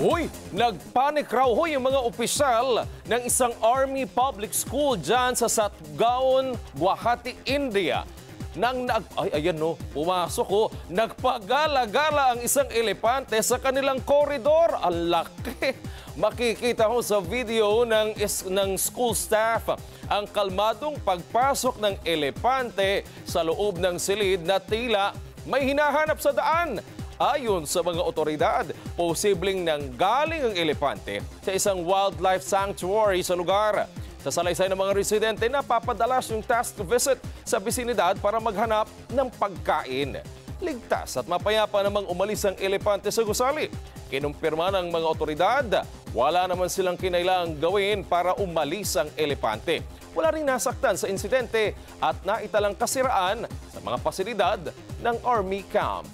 Uy, nagpanik raw yung mga opisyal ng isang Army Public School dyan sa Satgaon, Guwahati, India. Nagpagala-gala ang isang elepante sa kanilang koridor. Ang laki. Makikita ho sa video ng school staff ang kalmadong pagpasok ng elepante sa loob ng silid na tila may hinahanap sa daan. Ayon sa mga otoridad, posibleng nanggaling ang elepante sa isang wildlife sanctuary sa lugar. Sa salaysay ng mga residente, napapadalas yung task visit sa bisinidad para maghanap ng pagkain. Ligtas at mapayapa namang umalis ang elepante sa gusali. Kinumpirma ng mga otoridad, wala naman silang kinailangang gawin para umalis ang elepante. Wala ring nasaktan sa insidente at naitalang kasiraan sa mga pasilidad ng Army camp.